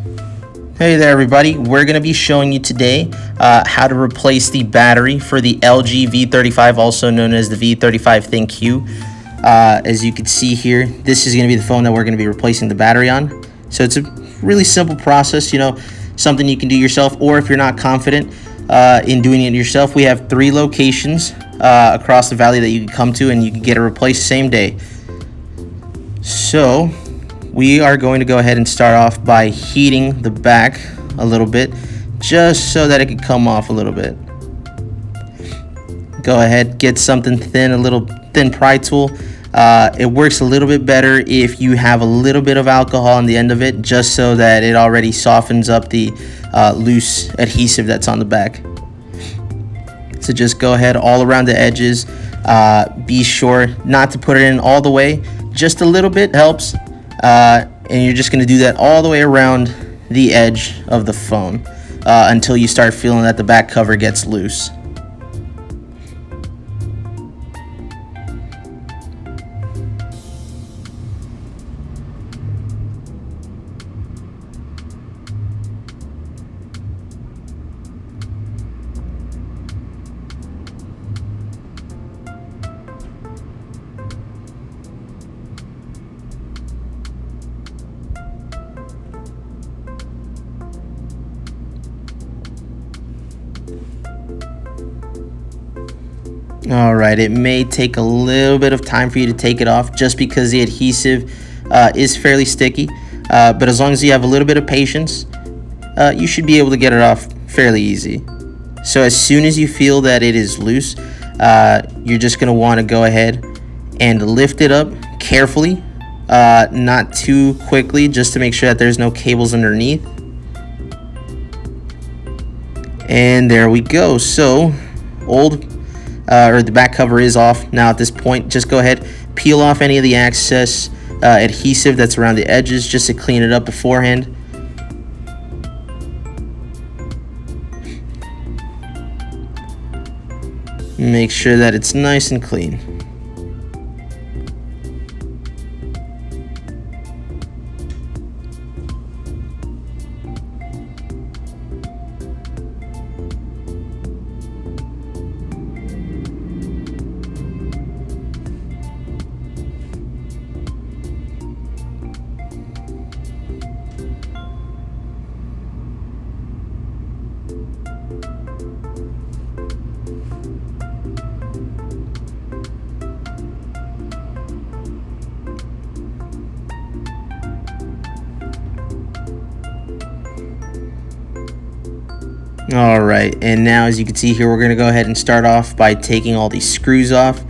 Hey there everybody, we're going to be showing you today how to replace the battery for the LG V35, also known as the V35 ThinQ. As you can see here, this is going to be the phone that we're going to be replacing the battery on. So it's a really simple process, something you can do yourself, or if you're not confident in doing it yourself, we have 3 locations across the valley that you can come to and you can get it replaced same day. So we are going to go ahead and start off by heating the back a little bit, just so that it can come off a little bit. Go ahead, get something thin, a little thin pry tool. It works a little bit better if you have a little bit of alcohol on the end of it, just so that it already softens up the loose adhesive that's on the back. So just go ahead all around the edges. Be sure not to put it in all the way, just a little bit helps. And you're just going to do that all the way around the edge of the phone until you start feeling that the back cover gets loose. Alright, it may take a little bit of time for you to take it off just because the adhesive is fairly sticky, but as long as you have a little bit of patience, you should be able to get it off fairly easy. So as soon as you feel that it is loose, you're just going to want to go ahead and lift it up carefully, not too quickly, just to make sure that there's no cables underneath. And there we go. So the back cover is off. Now at this point, just go ahead, peel off any of the excess adhesive that's around the edges just to clean it up beforehand. Make sure that it's nice and clean. Alright, and now as you can see here, we're going to go ahead and start off by taking all these screws off.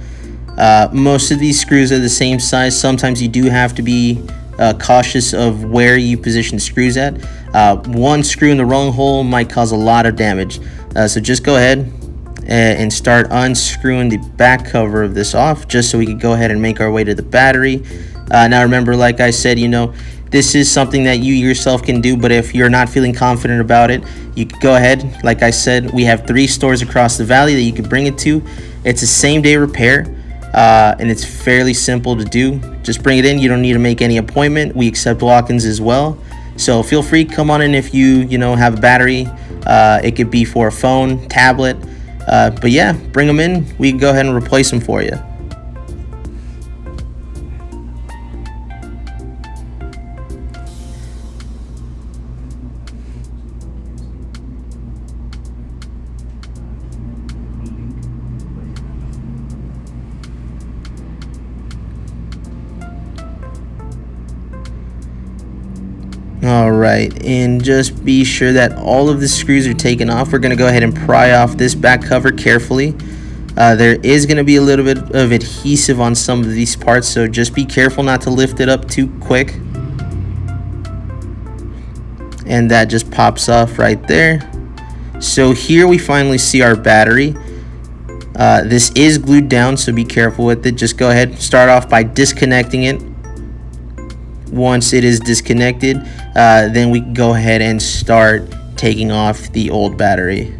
Most of these screws are the same size. Sometimes you do have to be cautious of where you position the screws at. One screw in the wrong hole might cause a lot of damage. So just go ahead and start unscrewing the back cover of this off, just so we can go ahead and make our way to the battery. Now remember, like I said, this is something that you yourself can do, but if you're not feeling confident about it, you can go ahead. Like I said, we have 3 stores across the valley that you can bring it to. It's a same-day repair, and it's fairly simple to do. Just bring it in. You don't need to make any appointment. We accept walk-ins as well. So feel free, come on in if you have a battery. It could be for a phone, tablet, but yeah, bring them in. We can go ahead and replace them for you. Alright, and just be sure that all of the screws are taken off. We're going to go ahead and pry off this back cover carefully. There is going to be a little bit of adhesive on some of these parts, so just be careful not to lift it up too quick. And that just pops off right there. So here we finally see our battery. This is glued down, so be careful with it. Just go ahead, start off by disconnecting it. Once it is disconnected, then we can go ahead and start taking off the old battery.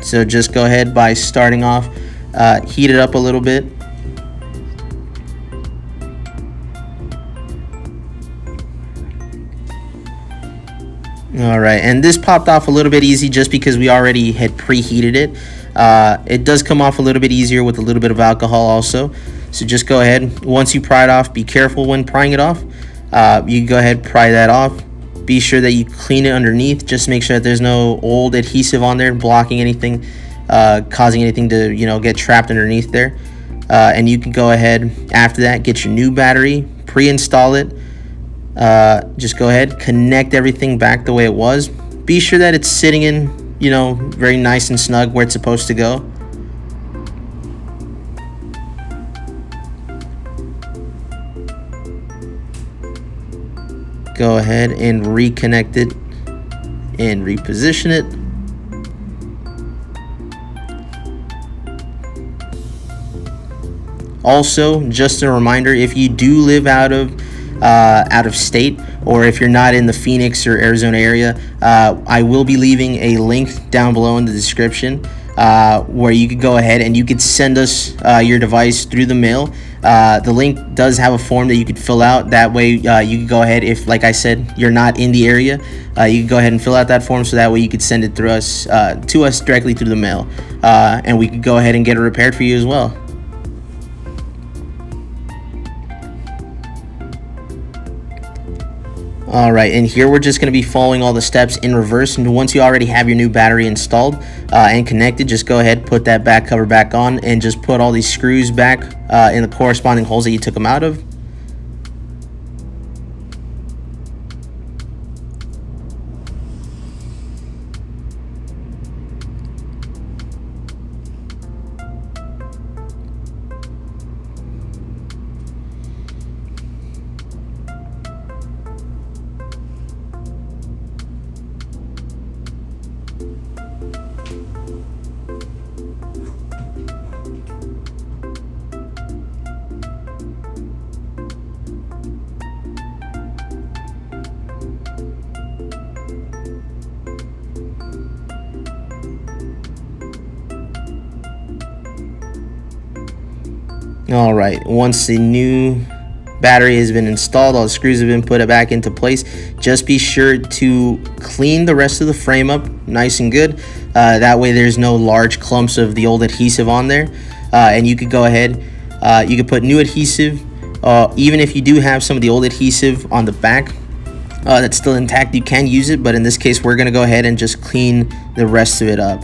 So just go ahead by starting off heat it up a little bit. All right, and this popped off a little bit easy just because we already had preheated it. It does come off a little bit easier with a little bit of alcohol also. So just go ahead, once you pry it off, be careful when prying it off. You can go ahead, pry that off. Be sure that you clean it underneath. Just make sure that there's no old adhesive on there blocking anything, causing anything to, you know, get trapped underneath there. And you can go ahead after that, get your new battery, pre-install it. Just go ahead, connect everything back the way it was. Be sure that it's sitting in, you know, very nice and snug where it's supposed to go. Go ahead and reconnect it and reposition it. Also, just a reminder, if you do live out of state, or if you're not in the Phoenix or Arizona area, I will be leaving a link down below in the description where you could go ahead and you could send us your device through the mail. The link does have a form that you could fill out. That way you can go ahead, if, like I said, you're not in the area, you can go ahead and fill out that form, so that way you could send it through us to us directly through the mail, and we could go ahead and get it repaired for you as well. All right, and here we're just going to be following all the steps in reverse. And once you already have your new battery installed and connected, just go ahead, put that back cover back on, and just put all these screws back in the corresponding holes that you took them out of. All right, once the new battery has been installed, all the screws have been put back into place, just be sure to clean the rest of the frame up nice and good. That way there's no large clumps of the old adhesive on there. And you could go ahead, you could put new adhesive. Even if you do have some of the old adhesive on the back that's still intact, you can use it, but in this case we're going to go ahead and just clean the rest of it up.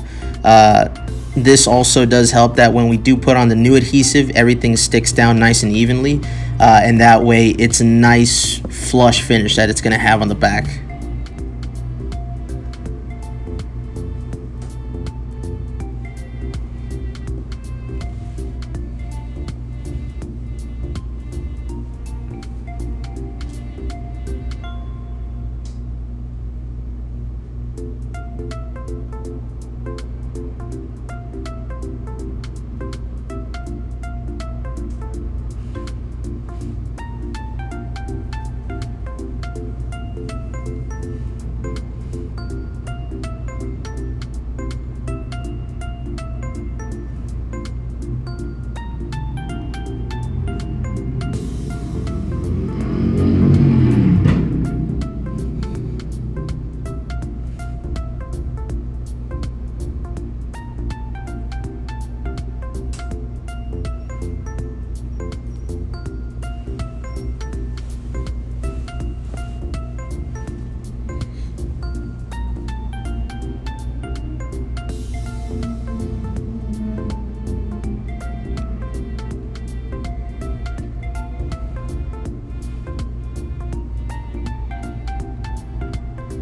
This also does help that when we do put on the new adhesive, everything sticks down nice and evenly, and that way it's a nice flush finish that it's going to have on the back.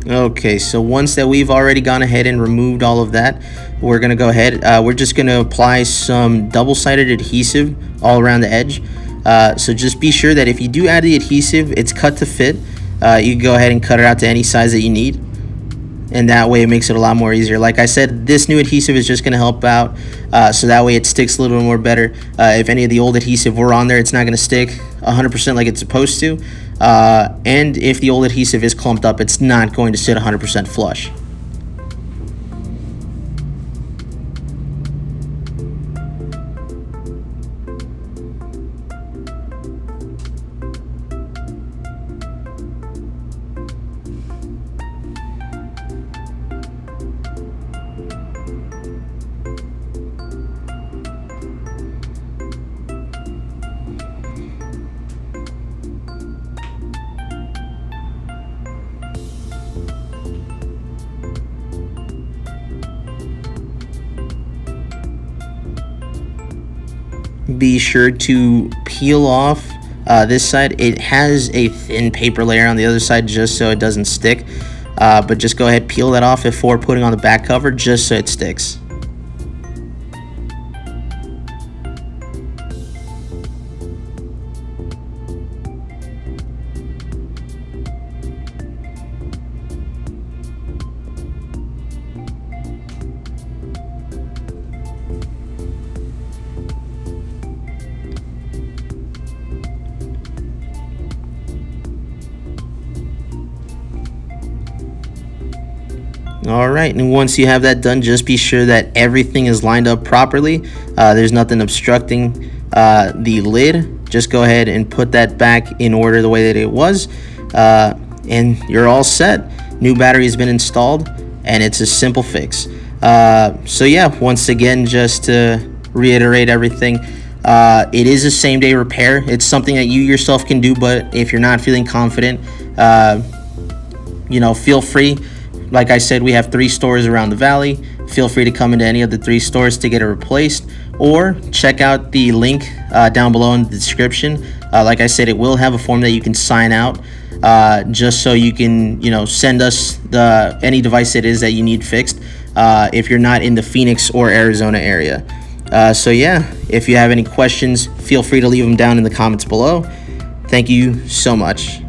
Okay, so once that we've already gone ahead and removed all of that, we're going to go ahead, we're just going to apply some double-sided adhesive all around the edge. So just be sure that if you do add the adhesive, it's cut to fit. You can go ahead and cut it out to any size that you need, and that way it makes it a lot more easier. Like I said, this new adhesive is just going to help out, so that way it sticks a little more better. If any of the old adhesive were on there, it's not going to stick 100% like it's supposed to. And if the old adhesive is clumped up, it's not going to sit 100% flush. be sure to peel off this side. It has a thin paper layer on the other side just so it doesn't stick, but just go ahead, peel that off before putting on the back cover just so it sticks. Alright, and once you have that done, just be sure that everything is lined up properly. There's nothing obstructing the lid. Just go ahead and put that back in order the way that it was, and you're all set. New battery has been installed, and it's a simple fix. So yeah, once again, just to reiterate everything, it is a same-day repair. It's something that you yourself can do, but if you're not feeling confident, feel free. Like I said, we have 3 stores around the valley. Feel free to come into any of the 3 stores to get it replaced, or check out the link down below in the description. Like I said, it will have a form that you can sign out, just so you can, send us any device it is that you need fixed, if you're not in the Phoenix or Arizona area. So yeah, if you have any questions, feel free to leave them down in the comments below. Thank you so much.